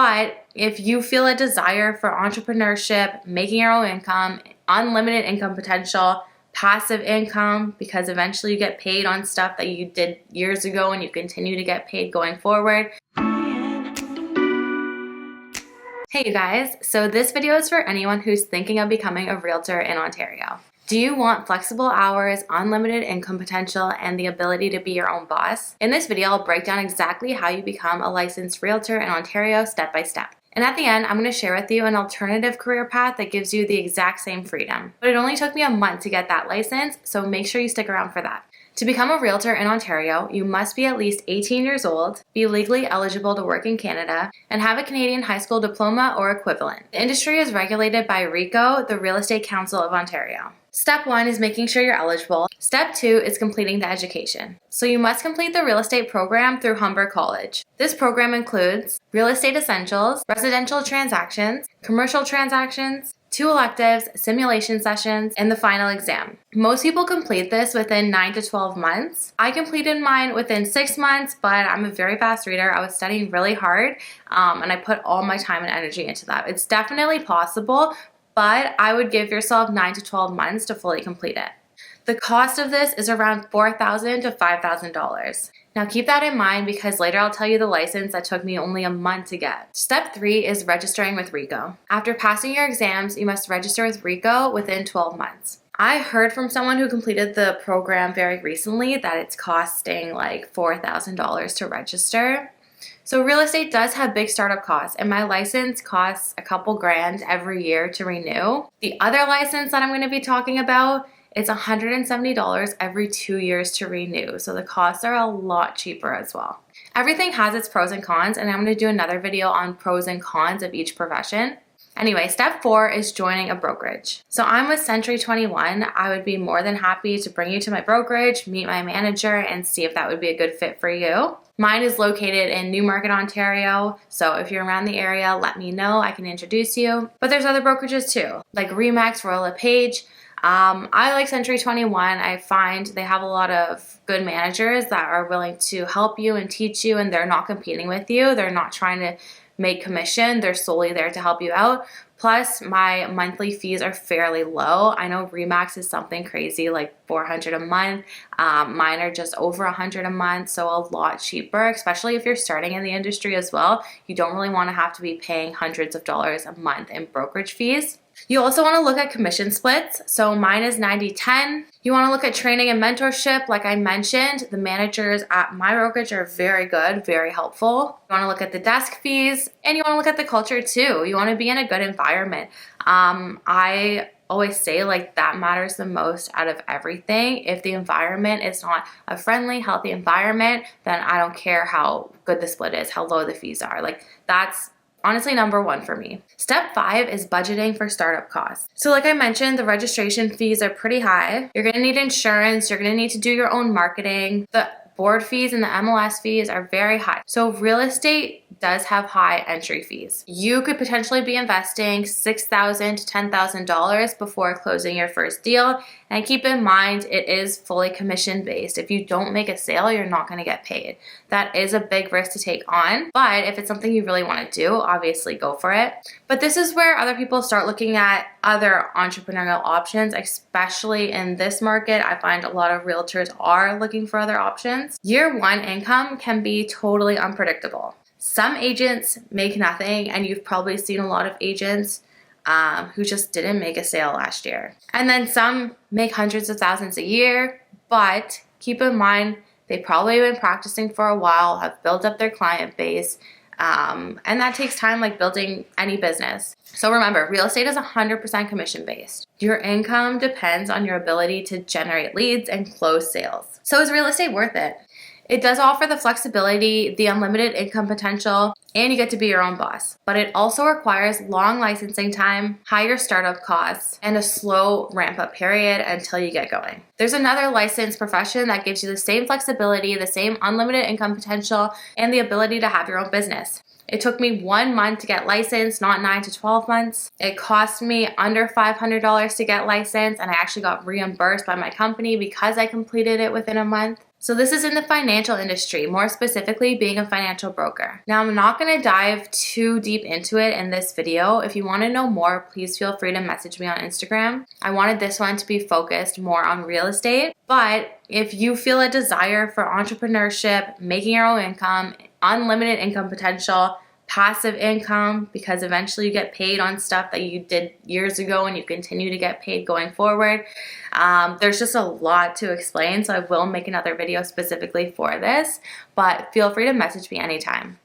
But if you feel a desire for entrepreneurship, making your own income, unlimited income potential, passive income, because eventually you get paid on stuff that you did years ago and you continue to get paid going forward. Hey you guys, so this video is for anyone who's thinking of becoming a realtor in Ontario. Do you want flexible hours, unlimited income potential, and the ability to be your own boss? In this video, I'll break down exactly how you become a licensed realtor in Ontario step by step. And at the end, I'm going to share with you an alternative career path that gives you the exact same freedom. But it only took me a month to get that license, so make sure you stick around for that. To become a realtor in Ontario, you must be at least 18 years old, be legally eligible to work in Canada, and have a Canadian high school diploma or equivalent. The industry is regulated by RICO, the Real Estate Council of Ontario. Step 1 is making sure you're eligible. Step 2 is completing the education. So you must complete the real estate program through Humber College. This program includes real estate essentials, residential transactions, commercial transactions, 2 electives, simulation sessions, and the final exam. Most people complete this within 9 to 12 months. I completed mine within 6 months, but I'm a very fast reader. I was studying really hard, and I put all my time and energy into that. It's definitely possible, but I would give yourself 9 to 12 months to fully complete it. The cost of this is around $4,000 to $5,000. Now keep that in mind because later I'll tell you the license that took me only a month to get. Step 3 is registering with RICO. After passing your exams, you must register with RICO within 12 months. I heard from someone who completed the program very recently that it's costing like $4,000 to register. So real estate does have big startup costs, and my license costs a couple grand every year to renew. The other license that I'm going to be talking about, it's $170 every 2 years to renew, so the costs are a lot cheaper as well. Everything has its pros and cons, and I'm going to do another video on pros and cons of each profession. Anyway, step 4 is joining a brokerage. So I'm with Century 21. I would be more than happy to bring you to my brokerage, meet my manager, and see if that would be a good fit for you. Mine is located in Newmarket, Ontario, so if you're around the area, let me know. I can introduce you. But there's other brokerages too, like Remax, Royal LePage. I like Century 21. I find they have a lot of good managers that are willing to help you and teach you, and they're not competing with you. They're not trying to make commission. They're solely there to help you out. Plus, my monthly fees are fairly low. I know Remax is something crazy like $400 a month. Mine are just over $100 a month, so a lot cheaper, especially if you're starting in the industry as well. You don't really want to have to be paying hundreds of dollars a month in brokerage fees. You also want to look at commission splits. So mine is 90-10. You want to look at training and mentorship. Like I mentioned, the managers at my brokerage are very good, very helpful. You want to look at the desk fees, and you want to look at the culture too. You want to be in a good environment. I always say like that matters the most out of everything. If the environment is not a friendly, healthy environment, then I don't care how good the split is, how low the fees are. Like that's honestly number 1 for me. Step 5 is budgeting for startup costs. So like I mentioned, the registration fees are pretty high. You're going to need insurance. You're going to need to do your own marketing. The board fees and the MLS fees are very high. So real estate does have high entry fees. You could potentially be investing $6,000 to $10,000 before closing your first deal. And keep in mind, it is fully commission based. If you don't make a sale, you're not going to get paid. That is a big risk to take on. But if it's something you really want to do, obviously go for it. But this is where other people start looking at other entrepreneurial options, especially in this market. I find a lot of realtors are looking for other options. Year 1 income can be totally unpredictable. Some agents make nothing, and you've probably seen a lot of agents who just didn't make a sale last year. And then some make hundreds of thousands a year, but keep in mind, they've probably been practicing for a while, have built up their client base, and that takes time like building any business. So remember, real estate is 100% commission based. Your income depends on your ability to generate leads and close sales. So is real estate worth it? It does offer the flexibility, the unlimited income potential, and you get to be your own boss. But it also requires long licensing time, higher startup costs, and a slow ramp-up period until you get going. There's another licensed profession that gives you the same flexibility, the same unlimited income potential, and the ability to have your own business. It took me 1 month to get licensed, not 9 to 12 months. It cost me under $500 to get licensed, and I actually got reimbursed by my company because I completed it within a month. So this is in the financial industry, more specifically being a financial broker. Now, I'm not going to dive too deep into it in this video. If you want to know more, please feel free to message me on Instagram. I wanted this one to be focused more on real estate, but if you feel a desire for entrepreneurship, making your own income, unlimited income potential, passive income, because eventually you get paid on stuff that you did years ago and you continue to get paid going forward. There's just a lot to explain, so I will make another video specifically for this, but feel free to message me anytime.